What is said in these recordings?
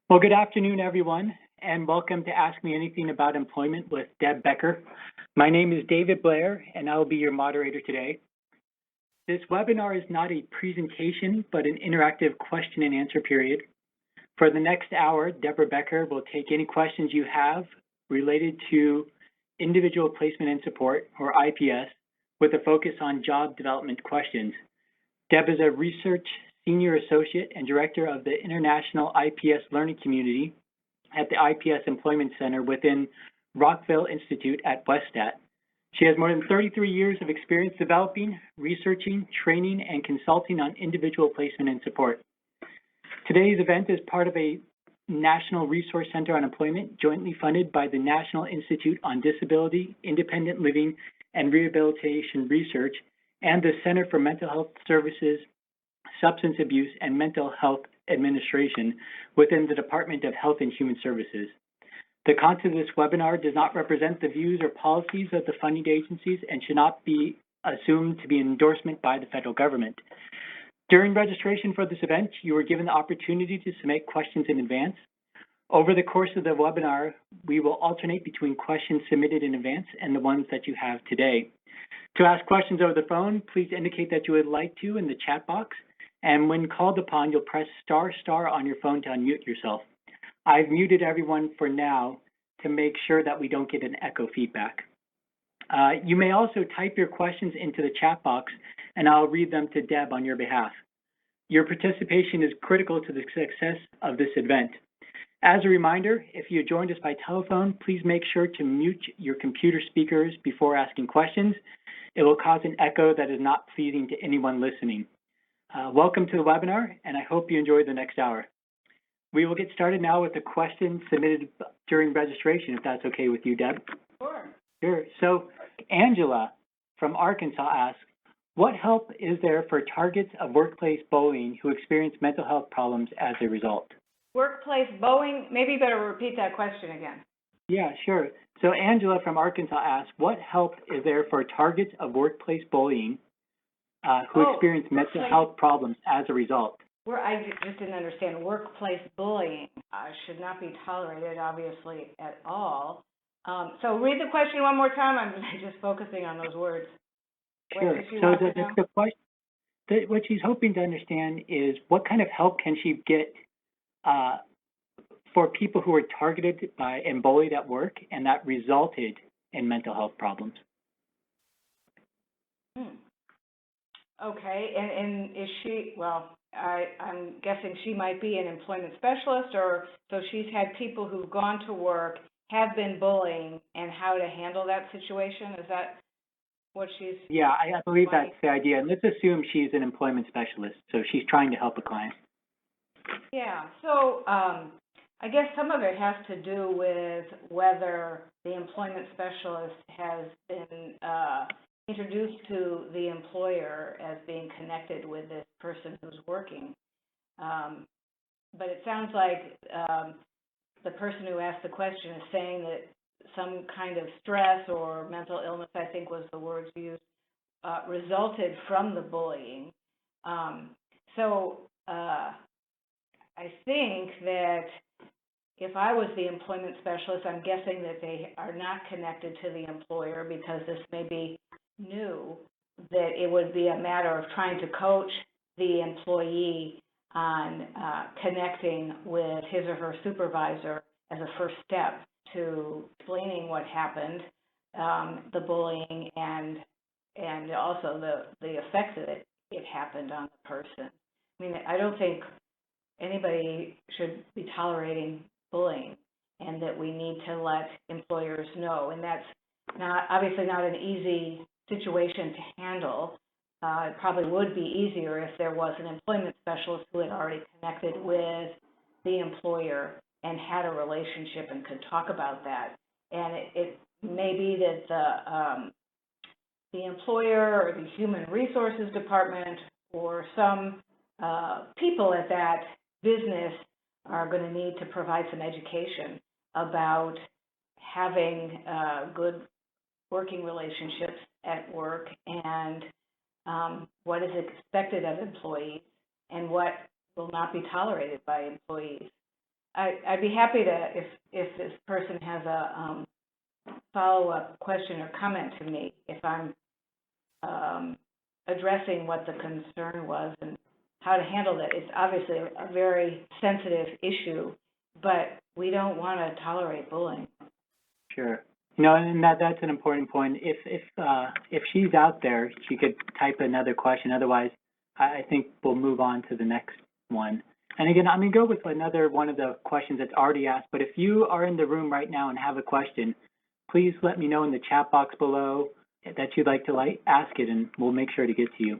Well, good afternoon, everyone, and welcome to Ask Me Anything About Employment with Deb Becker. My name is David Blair, and I will be your moderator today. This webinar is not a presentation, but an interactive question and answer period. For the next hour, Deborah Becker will take any questions you have related to individual placement and support, or IPS, with a focus on job development questions. Deb is a research Senior Associate and Director of the International IPS Learning Community at the IPS Employment Center within Rockville Institute at WestStat. She has more than 33 years of experience developing, researching, training, and consulting on individual placement and support. Today's event is part of a National Resource Center on Employment jointly funded by the National Institute on Disability, Independent Living, and Rehabilitation Research and the Center for Mental Health Services, Substance Abuse, and Mental Health Administration within the Department of Health and Human Services. The content of this webinar does not represent the views or policies of the funding agencies and should not be assumed to be an endorsement by the federal government. During registration for this event, you were given the opportunity to submit questions in advance. Over the course of the webinar, we will alternate between questions submitted in advance and the ones that you have today. To ask questions over the phone, please indicate that you would like to in the chat box. And when called upon, you'll press ** on your phone to unmute yourself. I've muted everyone for now to make sure that we don't get an echo feedback. You may also type your questions into the chat box, and I'll read them to Deb on your behalf. Your participation is critical to the success of this event. As a reminder, if you joined us by telephone, please make sure to mute your computer speakers before asking questions. It will cause an echo that is not pleasing to anyone listening. Welcome to the webinar, and I hope you enjoy the next hour. We will get started now with the questions submitted during registration, if that's okay with you, Deb. Sure. So Angela from Arkansas asks, what help is there for targets of workplace bullying who experience mental health problems as a result? Workplace bullying? Maybe you better repeat that question again. Yeah, sure. So Angela from Arkansas asks, what help is there for targets of workplace bullying who experience mental health problems as a result? I just didn't understand. Workplace bullying should not be tolerated, obviously, at all. So read the question one more time. I'm just focusing on those words. Sure. So the question, what she's hoping to understand is what kind of help can she get for people who are targeted by and bullied at work and that resulted in mental health problems? Okay, and is she, well, I'm guessing she might be an employment specialist, or so she's had people who've gone to work, have been bullying, and how to handle that situation? Is that what she's... Yeah, I believe that's the idea. And let's assume she's an employment specialist, so she's trying to help a client. Yeah, so I guess some of it has to do with whether the employment specialist has been introduced to the employer as being connected with this person who's working. But it sounds like the person who asked the question is saying that some kind of stress or mental illness, I think was the words used, resulted from the bullying. So I think that if I was the employment specialist, I'm guessing that they are not connected to the employer because this may be new, that it would be a matter of trying to coach the employee on connecting with his or her supervisor as a first step to explaining what happened, the bullying, and also the effect that it happened on the person. I mean, I don't think anybody should be tolerating bullying, and that we need to let employers know, and that's obviously not an easy situation to handle. It probably would be easier if there was an employment specialist who had already connected with the employer and had a relationship and could talk about that. And it may be that the employer or the human resources department or some people at that business are going to need to provide some education about having good working relationships at work and what is expected of employees and what will not be tolerated by employees. I'd be happy to, if this person has a follow-up question or comment to me, if I'm addressing what the concern was and how to handle that. It's obviously a very sensitive issue, but we don't want to tolerate bullying. Sure. No, and that's an important point. If she's out there, she could type another question. Otherwise, I think we'll move on to the next one. And again, I'm going to go with another one of the questions that's already asked. But if you are in the room right now and have a question, please let me know in the chat box below that you'd like to ask it, and we'll make sure to get to you.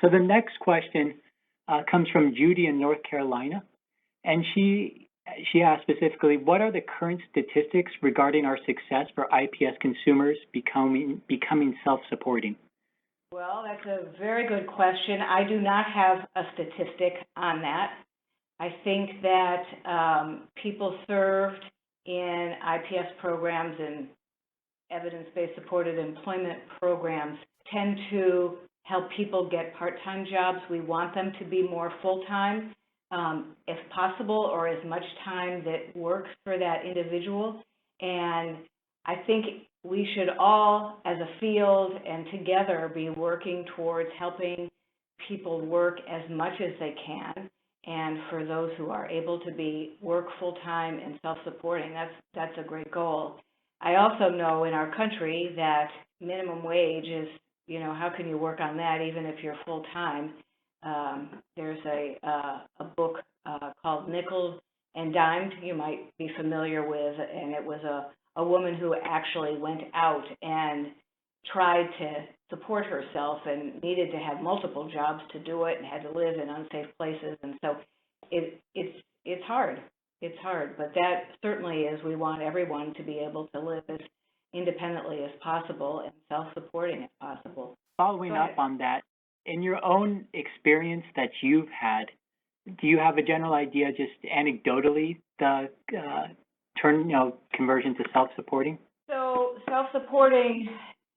So the next question comes from Judy in North Carolina, and she asked specifically, what are the current statistics regarding our success for IPS consumers becoming self-supporting? Well, that's a very good question. I do not have a statistic on that. I think that people served in IPS programs and evidence-based supported employment programs tend to help people get part-time jobs. We want them to be more full-time, if possible, or as much time that works for that individual. And I think we should all, as a field and together, be working towards helping people work as much as they can. And for those who are able to work full-time and self-supporting, that's a great goal. I also know in our country that minimum wage is, how can you work on that even if you're full-time? There's a book called Nickel and Dimed you might be familiar with, and it was a woman who actually went out and tried to support herself and needed to have multiple jobs to do it and had to live in unsafe places. And so it's hard. It's hard, but that certainly is, we want everyone to be able to live as independently as possible and self-supporting as possible. Following up on that, in your own experience that you've had, do you have a general idea, just anecdotally, the conversion to self-supporting? So self-supporting,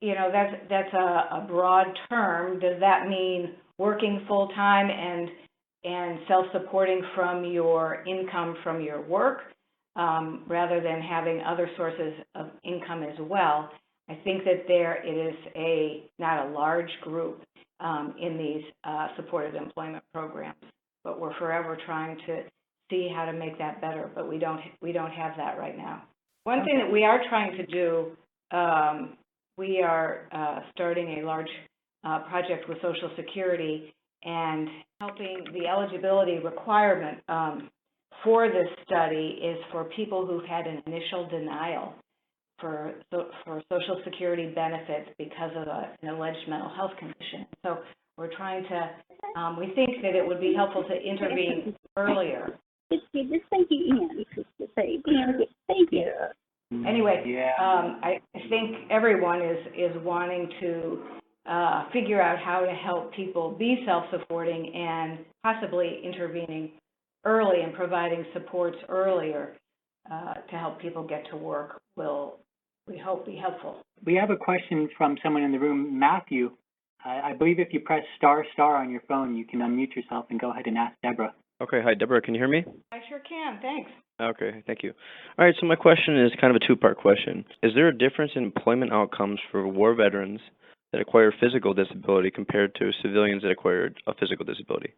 that's a broad term. Does that mean working full-time and self-supporting from your income from your work, rather than having other sources of income as well? I think that it is not a large group in these supported employment programs, but we're forever trying to see how to make that better, but we don't have that right now. One thing that we are trying to do, we are starting a large project with Social Security and helping. The eligibility requirement for this study is for people who've had an initial denial for Social Security benefits because of an alleged mental health condition. So we're trying to, we think that it would be helpful to intervene earlier. Just thank you, Ian. Thank you. Anyway, yeah. I think everyone is wanting to figure out how to help people be self-supporting and possibly intervening early and providing supports earlier to help people get to work will, we hope, be helpful. We have a question from someone in the room, Matthew. I believe if you press ** on your phone, you can unmute yourself and go ahead and ask Deborah. Okay, hi Deborah, can you hear me? I sure can, thanks. Okay, thank you. All right, so my question is kind of a two-part question. Is there a difference in employment outcomes for war veterans that acquire physical disability compared to civilians that acquired a physical disability?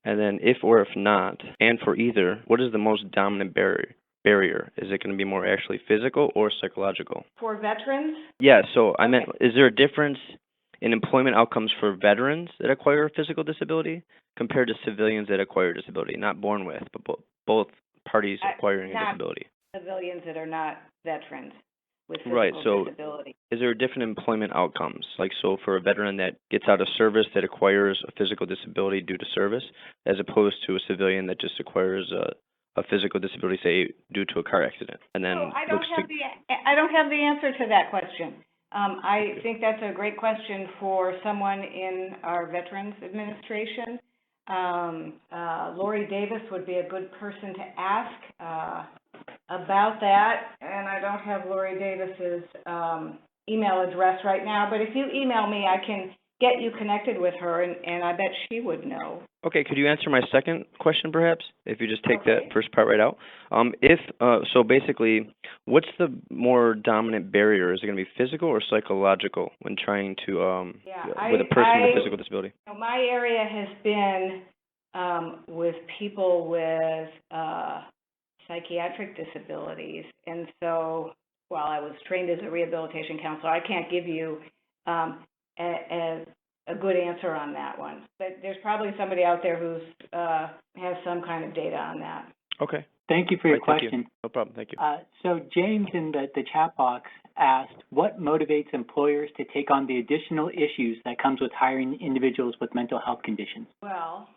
And then if or if not, and for either, what is the most dominant barrier? Is it going to be more actually physical or psychological? For veterans? Yeah, so I meant, is there a difference in employment outcomes for veterans that acquire a physical disability compared to civilians that acquire a disability, not born with, but both parties acquiring a disability? Civilians that are not veterans with physical disability. Is there different employment outcomes? Like, so for a veteran that gets out of service that acquires a physical disability due to service, as opposed to a civilian that just acquires a physical disability, say, due to a car accident, and then I don't have the answer to that question. I think that's a great question for someone in our Veterans Administration. Lori Davis would be a good person to ask about that, and I don't have Lori Davis's email address right now, but if you email me, I can get you connected with her, and I bet she would know Okay, could you answer my second question, perhaps, if you just take that first part right out? So basically, what's the more dominant barrier? Is it going to be physical or psychological when trying to, with a person with a physical disability? My area has been with people with psychiatric disabilities, and so while I was trained as a rehabilitation counselor, I can't give you a good answer on that one. But there's probably somebody out there who's has some kind of data on that. Okay. Thank you for your question. Thank you. No problem. Thank you. So James in the chat box asked, what motivates employers to take on the additional issues that comes with hiring individuals with mental health conditions? Well,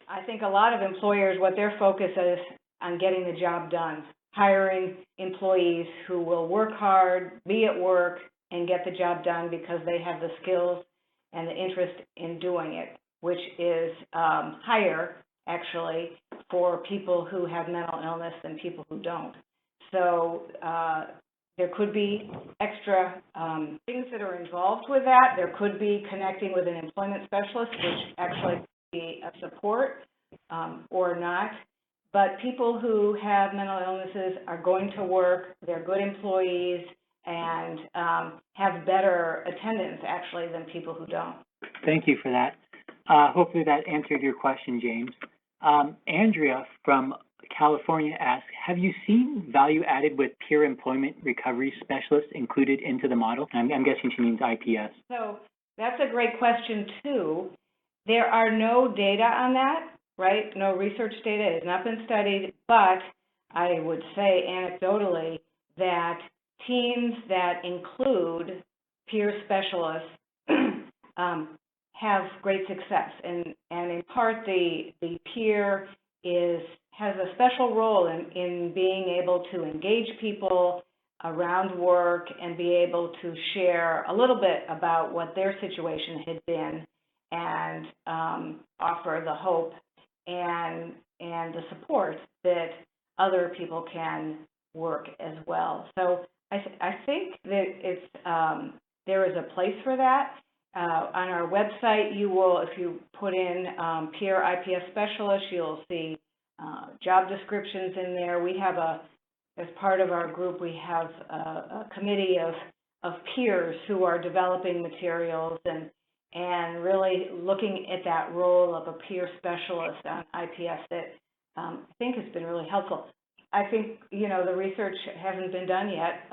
I think a lot of employers, what their focus is on getting the job done, hiring employees who will work hard, be at work, and get the job done because they have the skills and the interest in doing it, which is higher, actually, for people who have mental illness than people who don't. So there could be extra things that are involved with that. There could be connecting with an employment specialist, which actually could be a support or not. But people who have mental illnesses are going to work, they're good employees, and have better attendance, actually, than people who don't. Thank you for that. Hopefully that answered your question, James. Andrea from California asked, have you seen value added with peer employment recovery specialists included into the model? I'm guessing she means IPS. So that's a great question, too. There are no data on that, right? No research data. It has not been studied, but I would say anecdotally that teams that include peer specialists have great success, and in part the peer has a special role in being able to engage people around work and be able to share a little bit about what their situation had been and offer the hope and the support that other people can work as well. So I think that it's there is a place for that. On our website, you will, if you put in peer IPS specialist, you'll see job descriptions in there. We have as part of our group, we have a committee of peers who are developing materials and really looking at that role of a peer specialist on IPS that I think has been really helpful. I think, the research hasn't been done yet,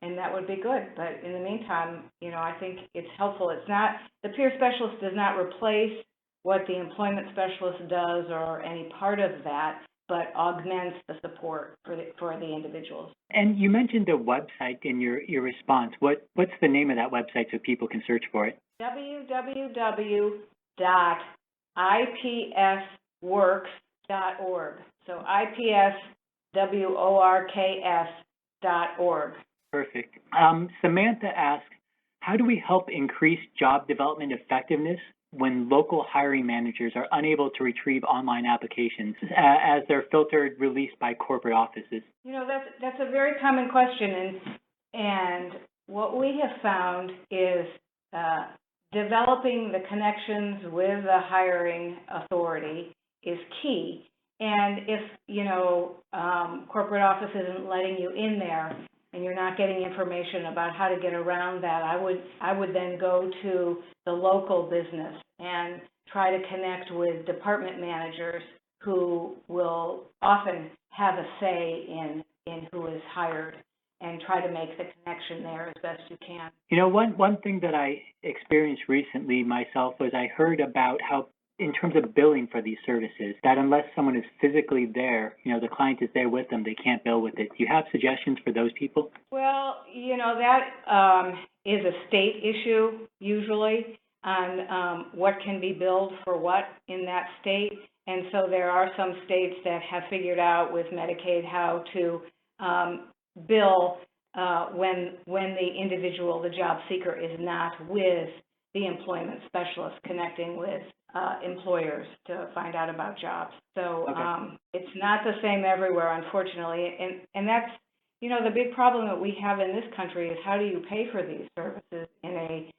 and that would be good. But in the meantime, I think it's helpful. It's not, the peer specialist does not replace what the employment specialist does or any part of that, but augments the support for the individuals. And you mentioned the website in your response. What's the name of that website so people can search for it? www.ipsworks.org. So IPSWORKS.org. Perfect. Samantha asked, how do we help increase job development effectiveness when local hiring managers are unable to retrieve online applications as they're filtered, released by corporate offices? That's a very common question, and what we have found is developing the connections with the hiring authority is key. And if, corporate office isn't letting you in there and you're not getting information about how to get around that, I would then go to the local business and try to connect with department managers who will often have a say in who is hired, and try to make the connection there as best you can. One thing that I experienced recently myself was I heard about how, in terms of billing for these services, that unless someone is physically there, the client is there with them, they can't bill with it. Do you have suggestions for those people? Well, that is a state issue usually on what can be billed for what in that state. And so there are some states that have figured out with Medicaid how to bill when the individual, the job seeker, is not with the employment specialist connecting with employers to find out about jobs. So it's not the same everywhere, unfortunately, and that's the big problem that we have in this country is how do you pay for these services in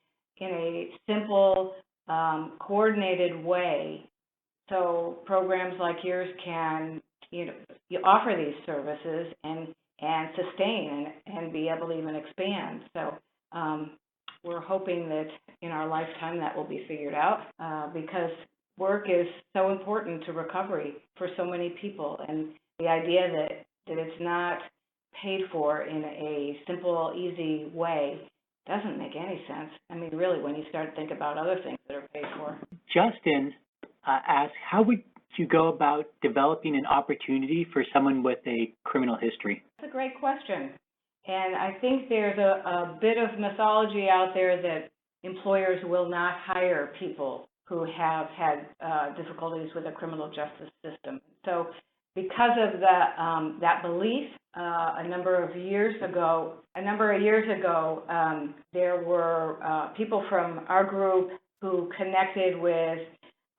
a simple, coordinated way So programs like yours can, you offer these services and sustain and be able to even expand. So we're hoping that in our lifetime that will be figured out because work is so important to recovery for so many people. And the idea that it's not paid for in a simple, easy way doesn't make any sense. I mean, really, when you start to think about other things that are paid for. Justin asked, how would you go about developing an opportunity for someone with a criminal history? That's a great question. And I think there's a bit of mythology out there that employers will not hire people who have had difficulties with the criminal justice system. So because of that belief, a number of years ago, there were people from our group who connected with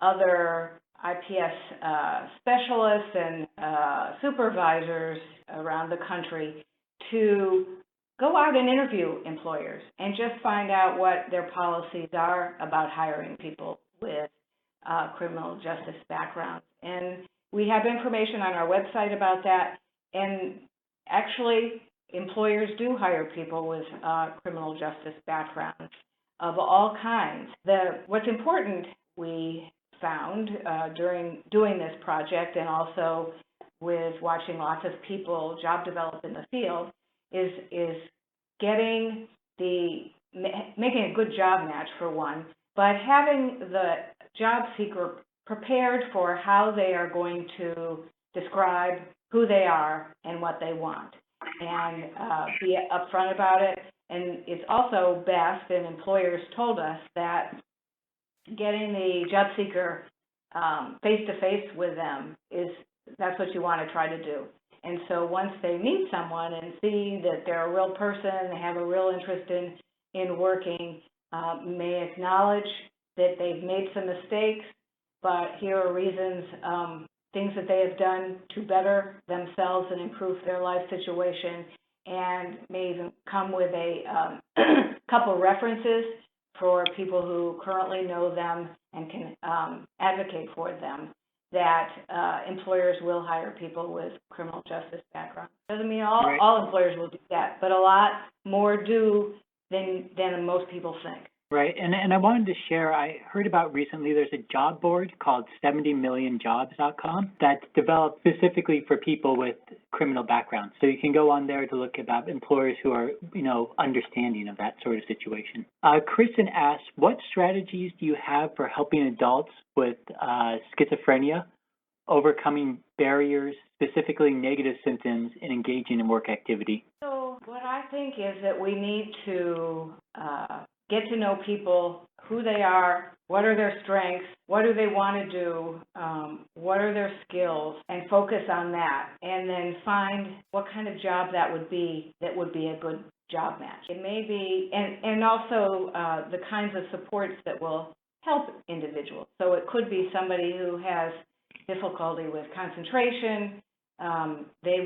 other IPS specialists and supervisors around the country to go out and interview employers and just find out what their policies are about hiring people with criminal justice backgrounds. And we have information on our website about that. And actually, employers do hire people with criminal justice backgrounds of all kinds. What's important, we found during doing this project and also with watching lots of people job develop in the field is making a good job match for one, but having the job seeker prepared for how they are going to describe who they are and what they want and be upfront about it. And it's also best, and employers told us, that getting the job seeker face-to-face with them that's what you want to try to do. And so once they meet someone and see that they're a real person, they have a real interest in working, may acknowledge that they've made some mistakes, but here are reasons, things that they have done to better themselves and improve their life situation, and may even come with a couple references for people who currently know them and can advocate for them, that employers will hire people with criminal justice backgrounds. Doesn't mean all employers will do that, but a lot more do than most people think. Right, and I wanted to share, I heard about recently, there's a job board called 70millionjobs.com that's developed specifically for people with criminal backgrounds. So you can go on there to look about employers who are, understanding of that sort of situation. Kristen asked, what strategies do you have for helping adults with schizophrenia overcoming barriers, specifically negative symptoms, and engaging in work activity? So what I think is that we need to get to know people, who they are, what are their strengths, what do they want to do, what are their skills, and focus on that, and then find what kind of job that would be a good job match. It may be, and also the kinds of supports that will help individuals. So it could be somebody who has difficulty with concentration. They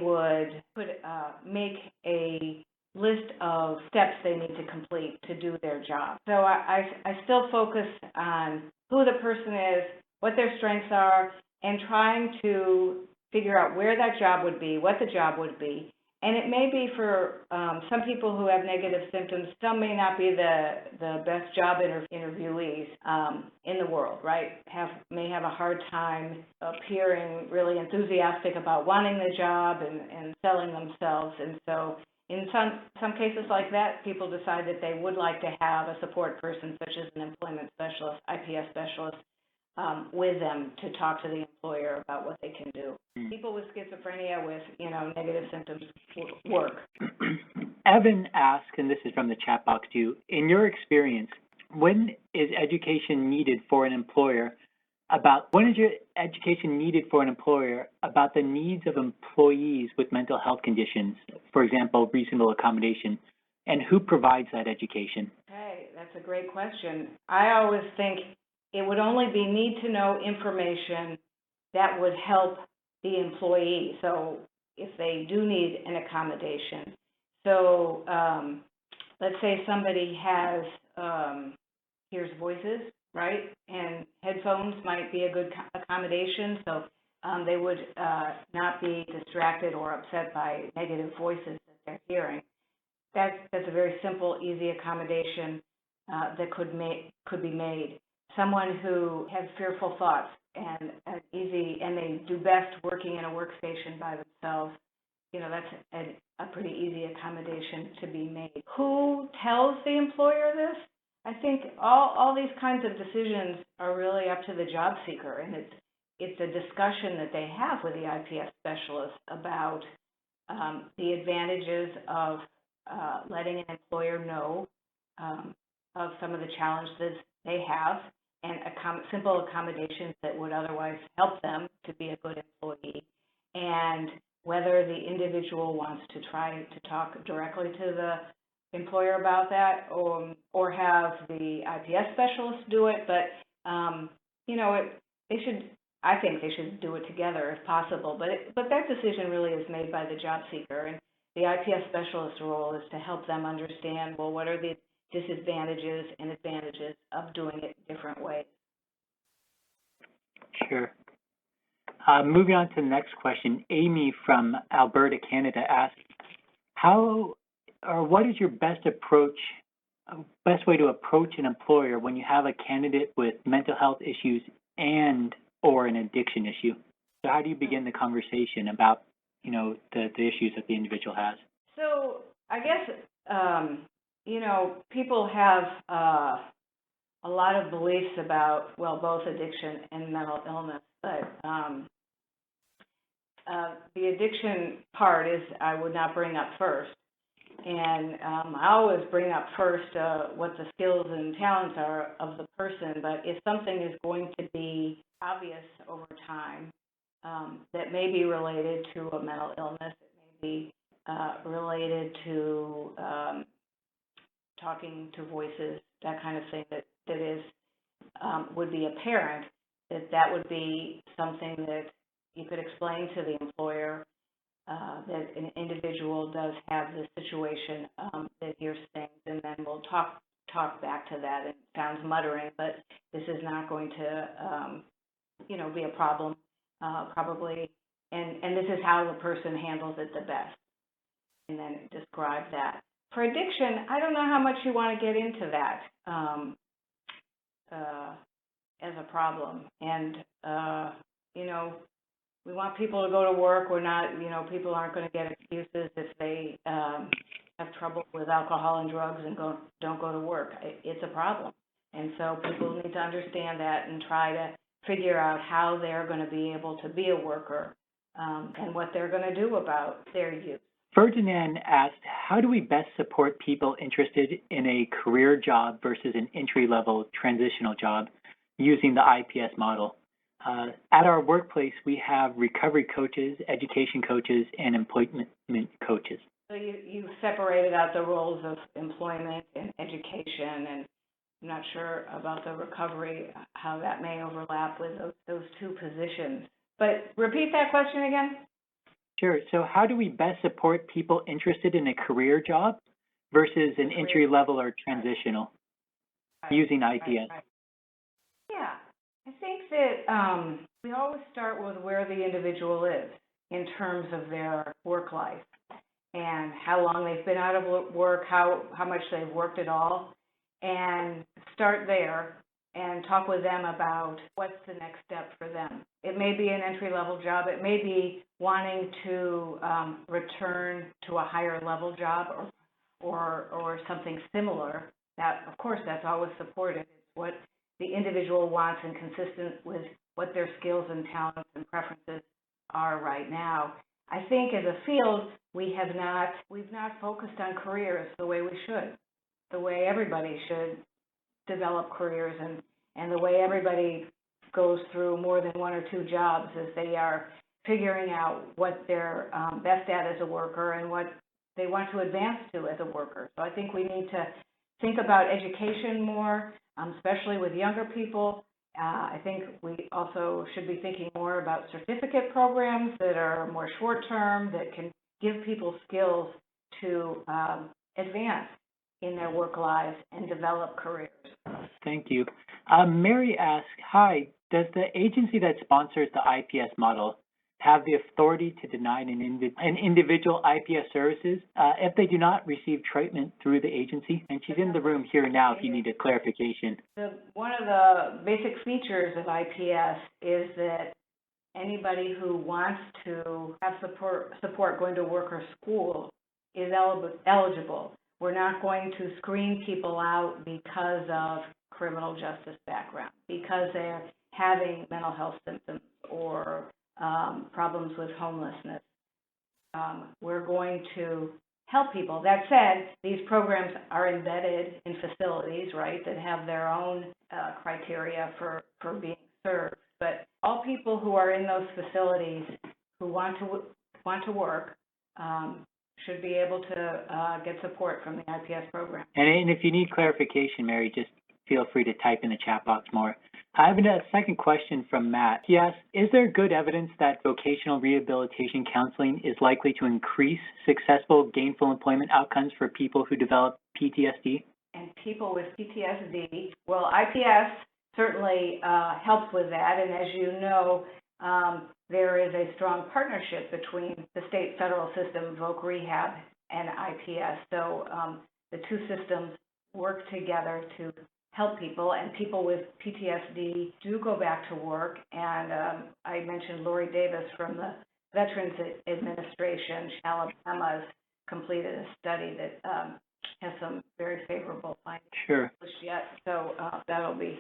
could make a list of steps they need to complete to do their job. So I still focus on who the person is, what their strengths are, and trying to figure out where that job would be, what the job would be. And it may be for some people who have negative symptoms, some may not be the best job interviewees in the world, right? May have a hard time appearing really enthusiastic about wanting the job and selling themselves. And so in some cases like that, people decide that they would like to have a support person, such as an employment specialist, IPS specialist, with them to talk to the employer about what they can do. People with schizophrenia with, negative symptoms work. Evan asked, and this is from the chat box too, in your experience, when is education needed for an employer about the needs of employees with mental health conditions, for example, reasonable accommodation, and who provides that education? Okay, that's a great question. I always think it would only be need-to-know information that would help the employee, so if they do need an accommodation. So let's say somebody hears voices right? And headphones might be a good accommodation, so they would not be distracted or upset by negative voices that they're hearing. That's a very simple, easy accommodation that could be made. Someone who has fearful thoughts and they do best working in a workstation by themselves, that's a pretty easy accommodation to be made. Who tells the employer this? I think all these kinds of decisions are really up to the job seeker, and it's a discussion that they have with the IPS specialist about the advantages of letting an employer know of some of the challenges they have and simple accommodations that would otherwise help them to be a good employee, and whether the individual wants to try to talk directly to the employer about that or have the IPS specialist do it, but I think they should do it together if possible, but that decision really is made by the job seeker, and the IPS specialist's role is to help them understand, well, what are the disadvantages and advantages of doing it different ways. Sure. Moving on to the next question, Amy from Alberta, Canada asks, what is your best way to approach an employer when you have a candidate with mental health issues or an addiction issue? So how do you begin the conversation about, the issues that the individual has? So I guess, people have a lot of beliefs about, both addiction and mental illness, but the addiction part I would not bring up first. And I always bring up first what the skills and talents are of the person, but if something is going to be obvious over time that may be related to a mental illness, it may be related to talking to voices, that kind of thing that is would be apparent, that would be something that you could explain to the employer that an individual does have this situation that hears things, and then we'll talk back to that. It sounds muttering, but this is not going to, be a problem probably, and this is how the person handles it the best, and then describe that. For addiction, I don't know how much you want to get into that as a problem, and we want people to go to work. We're not, people aren't going to get excuses if they have trouble with alcohol and drugs and don't go to work. It's a problem. And so people need to understand that and try to figure out how they're going to be able to be a worker and what they're going to do about their use. Ferdinand asked, how do we best support people interested in a career job versus an entry-level transitional job using the IPS model? At our workplace, we have recovery coaches, education coaches, and employment coaches. So you separated out the roles of employment and education, and I'm not sure about the recovery, how that may overlap with those two positions. But repeat that question again. Sure. So how do we best support people interested in a career job versus an entry-level or transitional using IPS? Right. Yeah. I think that we always start with where the individual is in terms of their work life and how long they've been out of work, how much they've worked at all, and start there and talk with them about what's the next step for them. It may be an entry-level job. It may be wanting to return to a higher-level job or something similar. That, of course, that's always supported. It's what the individual wants and consistent with what their skills and talents and preferences are right now. I think as a field, we've not focused on careers the way we should, the way everybody should develop careers and the way everybody goes through more than one or two jobs as they are figuring out what they're best at as a worker and what they want to advance to as a worker. So I think we need to think about education more, especially with younger people. I think we also should be thinking more about certificate programs that are more short-term, that can give people skills to advance in their work lives and develop careers. Thank you. Mary asks, hi, does the agency that sponsors the IPS model have the authority to deny an individual IPS services if they do not receive treatment through the agency? And she's in the room here now if you need a clarification. One of the basic features of IPS is that anybody who wants to have support going to work or school is eligible. We're not going to screen people out because of criminal justice background, because they're having mental health symptoms or problems with homelessness. We're going to help people. That said, these programs are embedded in facilities, right, that have their own criteria for being served. But all people who are in those facilities who want to work should be able to get support from the IPS program. And if you need clarification, Mary, just feel free to type in the chat box more. I have a second question from Matt. He asks, is there good evidence that vocational rehabilitation counseling is likely to increase successful gainful employment outcomes for people who develop PTSD? And people with PTSD, well, IPS certainly helps with that. And as you know, there is a strong partnership between the state federal system, Voc Rehab, and IPS. So the two systems work together to help people, and people with PTSD do go back to work. And I mentioned Lori Davis from the Veterans Administration. Alabama has completed a study that has some very favorable findings. Sure. Yet, so that'll be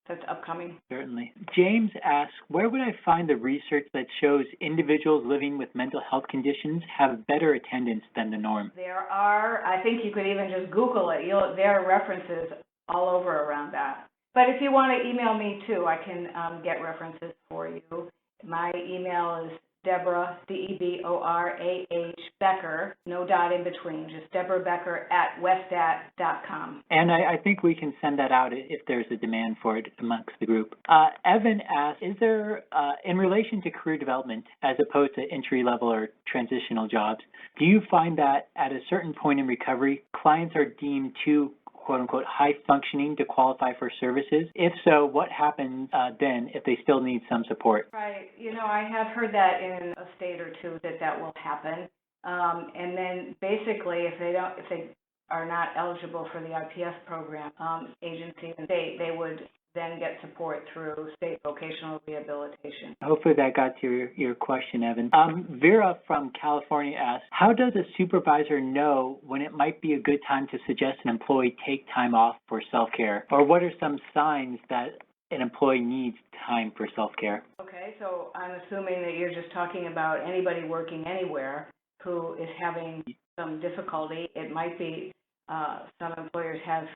that's upcoming. Certainly. James asks, where would I find the research that shows individuals living with mental health conditions have better attendance than the norm? There are, I think you could even just Google it. There are references all over around that. But if you want to email me too, I can get references for you. My email is Deborah, D-E-B-O-R-A-H, Becker, no dot in between, just Deborah Becker @westat.com. And I think we can send that out if there's a demand for it amongst the group. Evan asks, is there, in relation to career development, as opposed to entry-level or transitional jobs, do you find that at a certain point in recovery, clients are deemed too quote-unquote high functioning to qualify for services? If so, what happens then if they still need some support? Right. You know, I have heard that in a state or two that will happen. And then basically, if they are not eligible for the IPS program, agency and state, they would then get support through state vocational rehabilitation. Hopefully that got to your question, Evan. Vera from California asks, how does a supervisor know when it might be a good time to suggest an employee take time off for self-care? Or what are some signs that an employee needs time for self-care? Okay, so I'm assuming that you're just talking about anybody working anywhere who is having some difficulty. It might be some employers have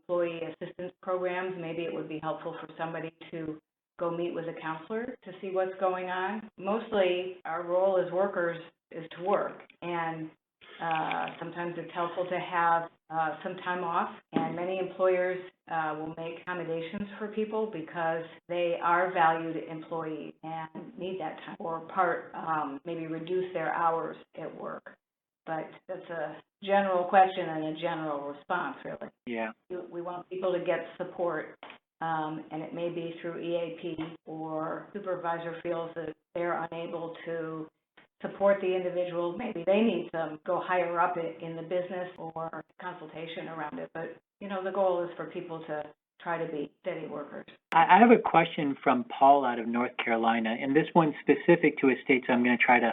employee assistance programs. Maybe it would be helpful for somebody to go meet with a counselor to see what's going on. Mostly our role as workers is to work, and sometimes it's helpful to have some time off, and many employers will make accommodations for people because they are valued employees and need that time, or maybe reduce their hours at work. But that's a general question and a general response, really. Yeah. We want people to get support, and it may be through EAP, or supervisor feels that they're unable to support the individual. Maybe they need to go higher up in the business or consultation around it. But, you know, the goal is for people to try to be steady workers. I have a question from Paul out of North Carolina, and this one's specific to his state, so I'm going to try to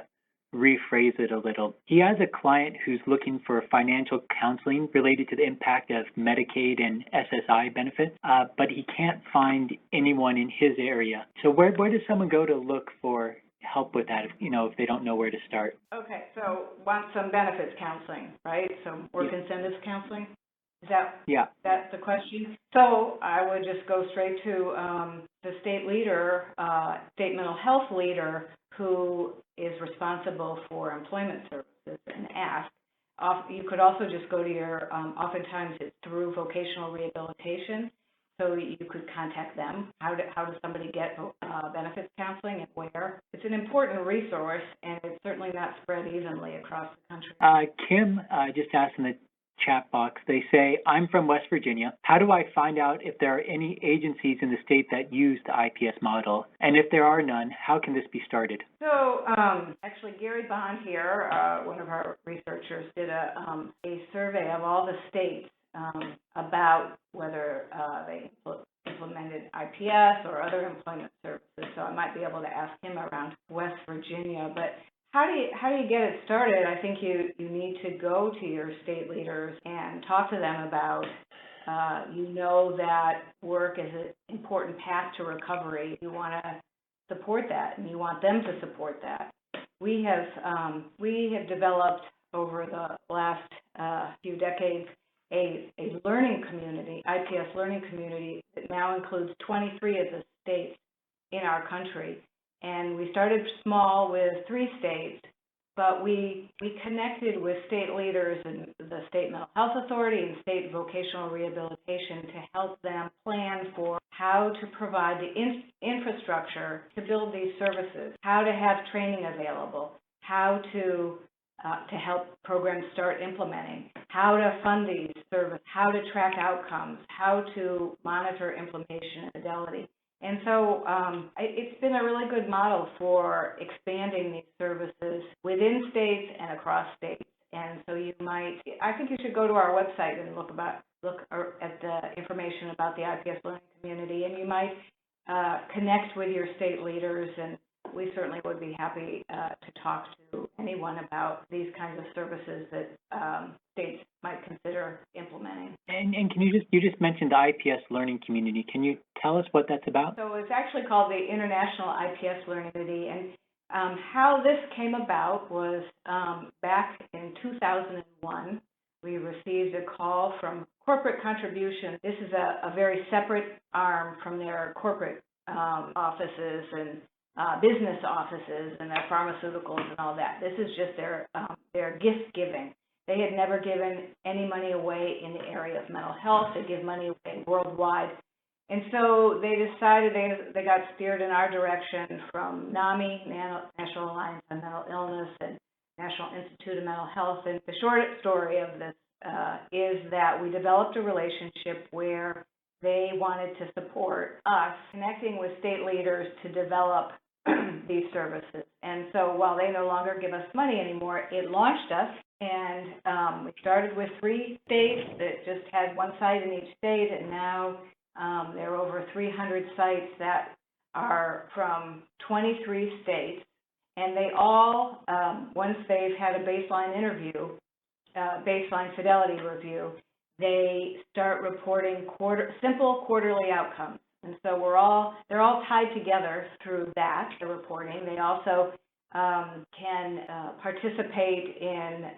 rephrase it a little. He has a client who's looking for financial counseling related to the impact of Medicaid and SSI benefits, but he can't find anyone in his area. So where does someone go to look for help with that, if they don't know where to start? Okay, so want some benefits counseling, right? So work incentives counseling? Is that the question? So I would just go straight to the state leader, state mental health leader, who is responsible for employment services, and ask. You could also just go to your, oftentimes it's through vocational rehabilitation, so you could contact them. How does somebody get benefits counseling and where? It's an important resource, and it's certainly not spread evenly across the country. Kim just asked in the chat box. They say, I'm from West Virginia. How do I find out if there are any agencies in the state that use the IPS model? And if there are none, how can this be started? So actually, Gary Bond here, one of our researchers, did a survey of all the states about whether they implemented IPS or other employment services. So I might be able to ask him around West Virginia. But how do you get it started? I think you need to go to your state leaders and talk to them about that work is an important path to recovery. You want to support that, and you want them to support that. We have developed over the last few decades a learning community, IPS Learning Community, that now includes 23 of the states in our country. And we started small with 3 states, but we connected with state leaders in the State Mental Health Authority and State Vocational Rehabilitation to help them plan for how to provide the infrastructure to build these services, how to have training available, how to help programs start implementing, how to fund these services, how to track outcomes, how to monitor implementation and fidelity. And so it's been a really good model for expanding these services within states and across states. And so I think you should go to our website and look at the information about the IPS Learning Community, and you might connect with your state leaders, and we certainly would be happy to talk to anyone about these kinds of services that states might consider implementing. And can you just mentioned the IPS Learning Community. Can you tell us what that's about? So it's actually called the International IPS Learning Community, and how this came about was back in 2001, we received a call from Corporate Contribution. This is a very separate arm from their corporate offices and business offices and their pharmaceuticals and all that. This is just their gift giving. They had never given any money away in the area of mental health. They give money away worldwide. And so they decided they got steered in our direction from NAMI, National Alliance on Mental Illness, and National Institute of Mental Health. And the short story of this is that we developed a relationship where they wanted to support us connecting with state leaders to develop these services. And so while they no longer give us money anymore, it launched us. And we started with 3 states that just had 1 site in each state, and now there are over 300 sites that are from 23 states, and they all, once they've had a baseline interview, baseline fidelity review, they start reporting simple quarterly outcomes. And so they're all tied together through that, the reporting. They also can participate in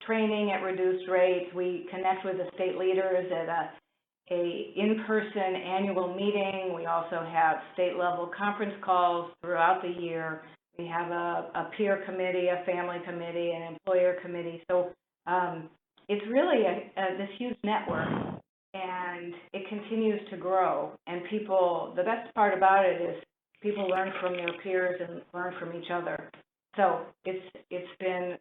training at reduced rates. We connect with the state leaders at a in-person annual meeting. We also have state-level conference calls throughout the year. We have a peer committee, a family committee, an employer committee. So it's really this huge network, and it continues to grow. And the best part about it is people learn from their peers and learn from each other. So it's been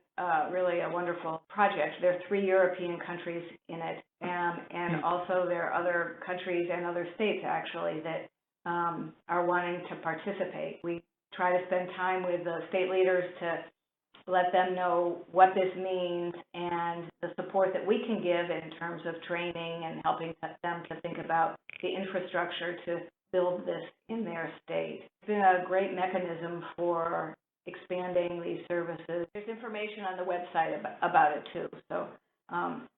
really a wonderful project. There are 3 European countries in it, and also there are other countries and other states actually that are wanting to participate. We try to spend time with the state leaders to let them know what this means and the support that we can give in terms of training and helping them to think about the infrastructure to build this in their state. It's been a great mechanism for expanding these services. There's information on the website about it too. So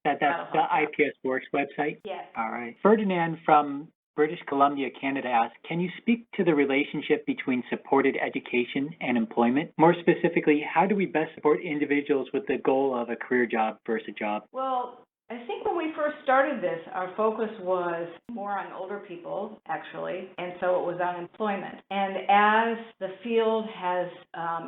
that's the IPS Works website? Yes. All right. Ferdinand from British Columbia, Canada asks, can you speak to the relationship between supported education and employment? More specifically, how do we best support individuals with the goal of a career job versus a job? Well, I think when we first started this, our focus was more on older people, actually, and so it was on employment. And as the field has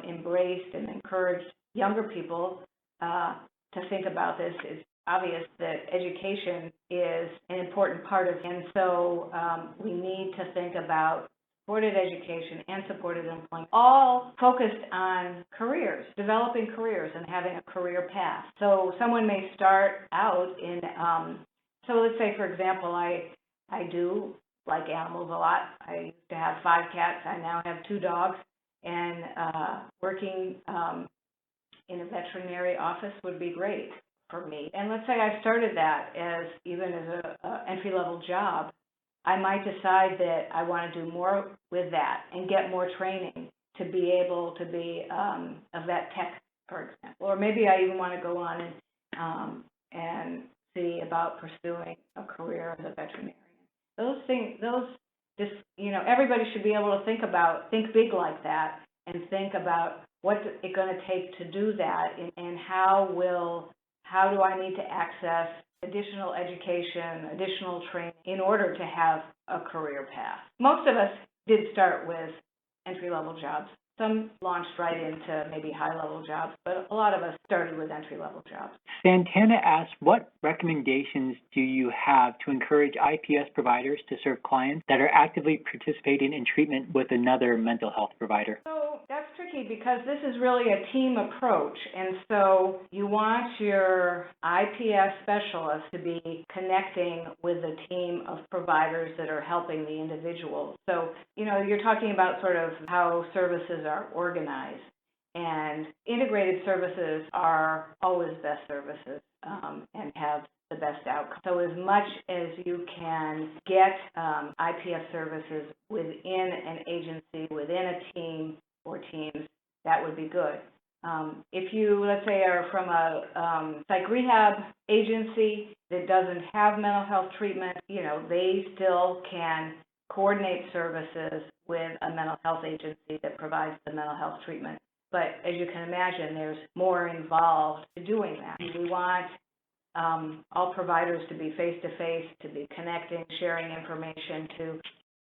embraced and encouraged younger people to think about this, it's obvious that education is an important part of it. And so we need to think about supported education, and supported employment, all focused on careers, developing careers and having a career path. So someone may start out in, so let's say, for example, I do like animals a lot. I used to have 5 cats. I now have 2 dogs, and working in a veterinary office would be great for me. And let's say I started that as even as a entry-level job. I might decide that I want to do more with that and get more training to be able to be a vet tech, for example. Or maybe I even want to go on and see about pursuing a career as a veterinarian. Those things, everybody should be able to think big like that, and think about what's it going to take to do that, and how do I need to access additional education, additional training in order to have a career path. Most of us did start with entry-level jobs. Some launched right into maybe high-level jobs, but a lot of us started with entry-level jobs. Santana asks, what recommendations do you have to encourage IPS providers to serve clients that are actively participating in treatment with another mental health provider? So that's tricky because this is really a team approach, and so you want your IPS specialist to be connecting with a team of providers that are helping the individual. So, you're talking about sort of how services are organized, and integrated services are always best services and have the best outcome. So as much as you can get IPS services within an agency, within a team or teams, that would be good. If you, let's say, are from a psych rehab agency that doesn't have mental health treatment, they still can coordinate services with a mental health agency that provides the mental health treatment. But as you can imagine, there's more involved to doing that. We want all providers to be face-to-face, to be connecting, sharing information, to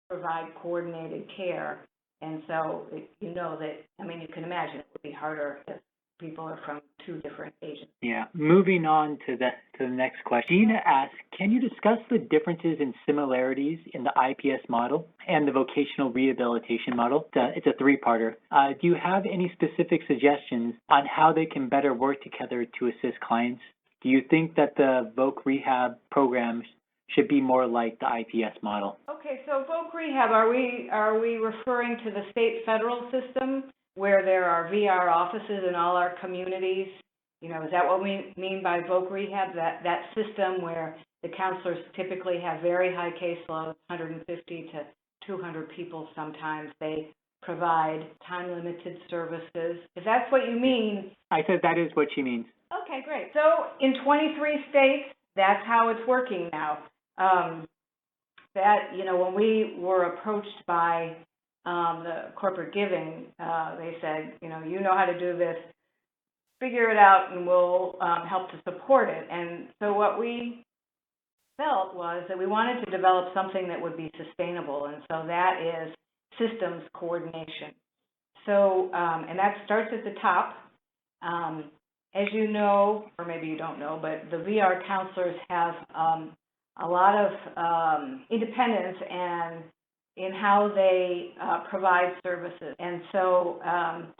provide coordinated care. And so, you can imagine it would be harder if people are from 2 different agencies. Yeah. Moving on to the next question. Gina asks, can you discuss the differences and similarities in the IPS model and the vocational rehabilitation model? It's a 3-parter. Do you have any specific suggestions on how they can better work together to assist clients? Do you think that the Voc Rehab programs should be more like the IPS model? Okay, so Voc Rehab, are we referring to the state federal system where there are VR offices in all our communities? Is that what we mean by Voc Rehab, that system where the counselors typically have very high caseloads, 150 to 200 people sometimes. They provide time-limited services. If that's what you mean. I said that is what she means. Okay, great. So in 23 states, that's how it's working now. When we were approached by the corporate giving, they said, you know how to do this, figure it out, and we'll help to support it. And so what we felt was that we wanted to develop something that would be sustainable, and so that is systems coordination. So, and that starts at the top. As you know, or maybe you don't know, but the VR counselors have a lot of independence and in how they provide services. And so,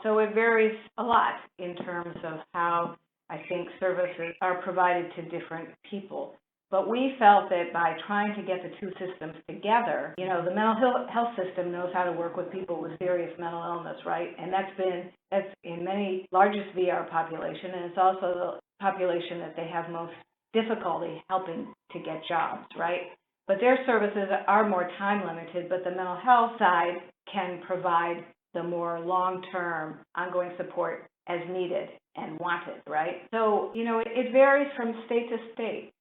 so it varies a lot in terms of how I think services are provided to different people. But we felt that by trying to get the 2 systems together, the mental health system knows how to work with people with serious mental illness, right? And that's in many largest VR population, and it's also the population that they have most difficulty helping to get jobs, right? But their services are more time limited, but the mental health side can provide the more long-term ongoing support as needed and wanted, right? So, it varies from state to state.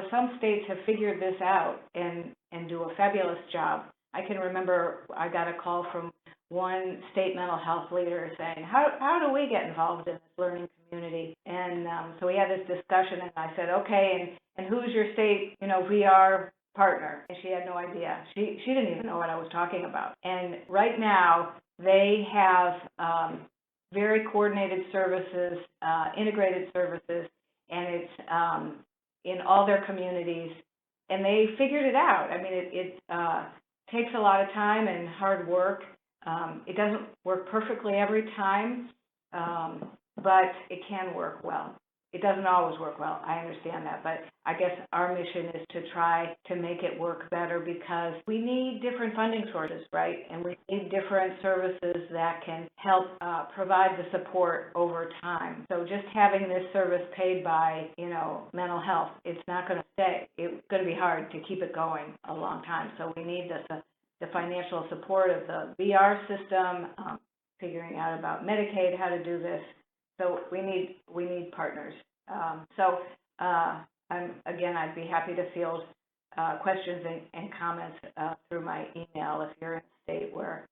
Some states have figured this out and do a fabulous job. I can remember I got a call from one state mental health leader saying, how do we get involved in this learning community? And so we had this discussion, and I said, okay, and who's your state, VR partner? And she had no idea. She didn't even know what I was talking about. And right now, they have very coordinated services, integrated services, and it's in all their communities, and they figured it out. I mean, takes a lot of time and hard work. It doesn't work perfectly every time, but it can work well. It doesn't always work well, I understand that, but I guess our mission is to try to make it work better because we need different funding sources, right? And we need different services that can help provide the support over time. So just having this service paid by, mental health, it's not going to stay. It's going to be hard to keep it going a long time. So we need the financial support of the VR system, figuring out about Medicaid, how to do this. So we need partners. I'd be happy to field questions and comments through my email if you're in a state where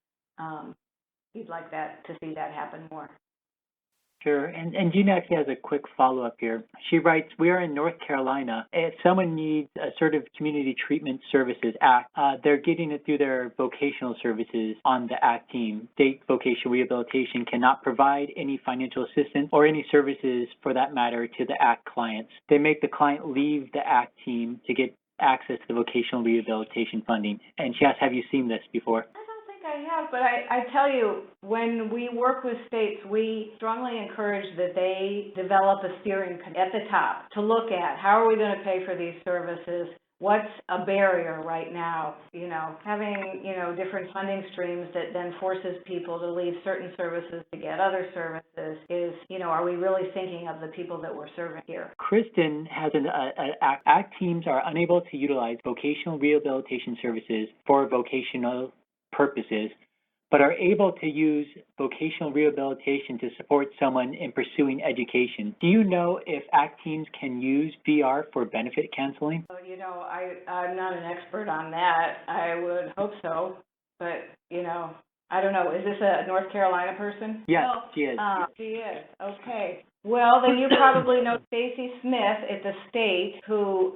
you'd like to see that happen more. Sure, and Gina actually has a quick follow-up here. She writes, we are in North Carolina. If someone needs a Assertive Community Treatment Services Act, they're getting it through their vocational services on the ACT team. State vocational rehabilitation cannot provide any financial assistance or any services, for that matter, to the ACT clients. They make the client leave the ACT team to get access to the vocational rehabilitation funding. And she asks, have you seen this before? I have, but I tell you, when we work with states, we strongly encourage that they develop a steering committee at the top to look at how are we going to pay for these services, what's a barrier right now, having, different funding streams that then forces people to leave certain services to get other services is, are we really thinking of the people that we're serving here? Kristen has ACT teams are unable to utilize vocational rehabilitation services for vocational purposes, but are able to use vocational rehabilitation to support someone in pursuing education. Do you know if ACT teams can use VR for benefit counseling? I'm not an expert on that. I would hope so, but, I don't know. Is this a North Carolina person? Yes, she is. She is. Okay. Well, then you probably know Stacy Smith at the state, who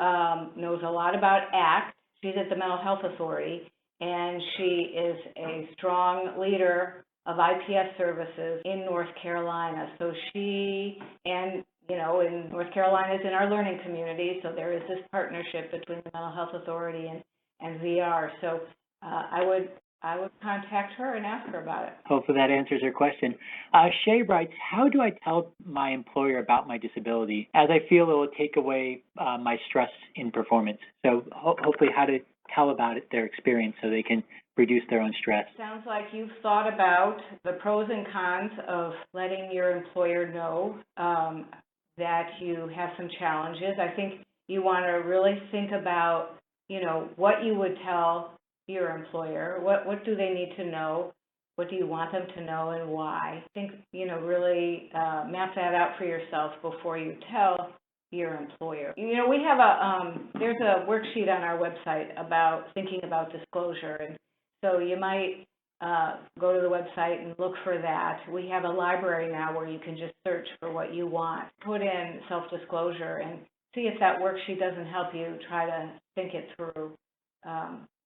knows a lot about ACT. She's at the Mental Health Authority, and she is a strong leader of IPS services in North Carolina. So she, and in North Carolina is in our learning community, so there is this partnership between the Mental Health Authority and VR. So I would contact her and ask her about it. Hopefully that answers her question. Shay writes, how do I tell my employer about my disability, as I feel it will take away my stress in performance? So hopefully how to tell about their experience so they can reduce their own stress. Sounds like you've thought about the pros and cons of letting your employer know that you have some challenges. I think you want to really think about, what you would tell your employer. What do they need to know? What do you want them to know and why? I think, really map that out for yourself before you tell your employer. We have there's a worksheet on our website about thinking about disclosure, and so you might go to the website and look for that. We have a library now where you can just search for what you want, put in self-disclosure, and see if that worksheet doesn't help you. Try to think it through,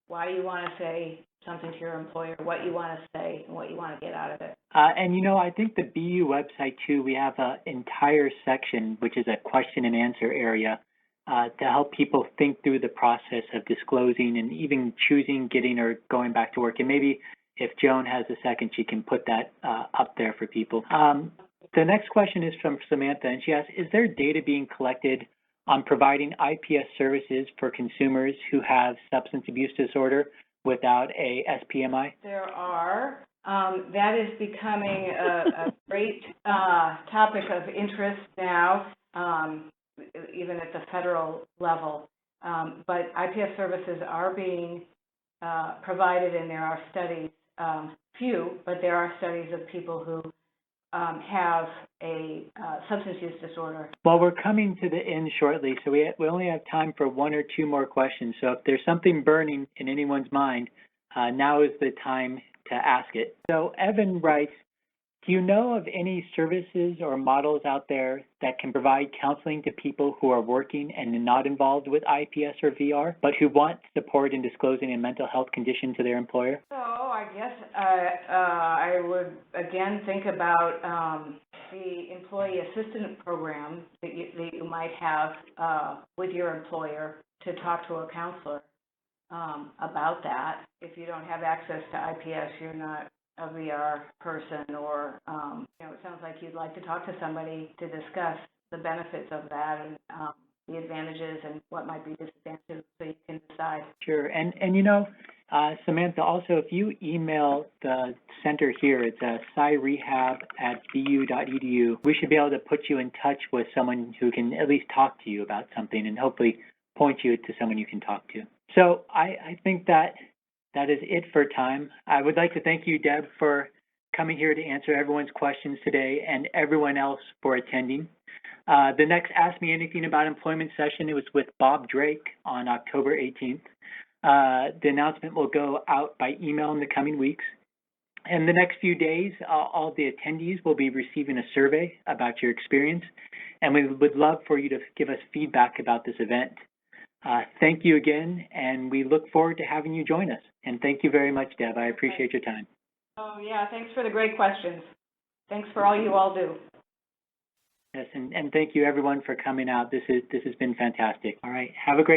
why you want to say something to your employer, what you want to say, and what you want to get out of it. I think the BU website too, we have an entire section, which is a question and answer area, to help people think through the process of disclosing and even choosing, getting, or going back to work. And maybe if Joan has a second, she can put that up there for people. The next question is from Samantha, and she asks, is there data being collected on providing IPS services for consumers who have substance abuse disorder without a SPMI? There are. That is becoming a great topic of interest now, even at the federal level. But IPS services are being provided, and there are studies, few, but there are studies of people who have a substance use disorder. Well, we're coming to the end shortly, so we only have time for one or two more questions. So if there's something burning in anyone's mind, now is the time to ask it. So Evan writes, do you know of any services or models out there that can provide counseling to people who are working and not involved with IPS or VR, but who want support in disclosing a mental health condition to their employer? So I guess I would, again, think about the employee assistance program that you might have with your employer to talk to a counselor. about that. If you don't have access to IPS, you're not a VR person, or, it sounds like you'd like to talk to somebody to discuss the benefits of that and the advantages and what might be disadvantages, so you can decide. Sure. And Samantha, also, if you email the center here, it's scirehab@bu.edu, we should be able to put you in touch with someone who can at least talk to you about something and hopefully point you to someone you can talk to. So I think that is it for time. I would like to thank you, Deb, for coming here to answer everyone's questions today and everyone else for attending. The next Ask Me Anything About Employment session, it was with Bob Drake on October 18th. The announcement will go out by email in the coming weeks. In the next few days, all the attendees will be receiving a survey about your experience, and we would love for you to give us feedback about this event. Thank you again, and we look forward to having you join us. And thank you very much, Deb. I appreciate your time. Oh, yeah, thanks for the great questions. Thanks for all you all do. Yes, and thank you everyone for coming out. This has been fantastic. All right, have a great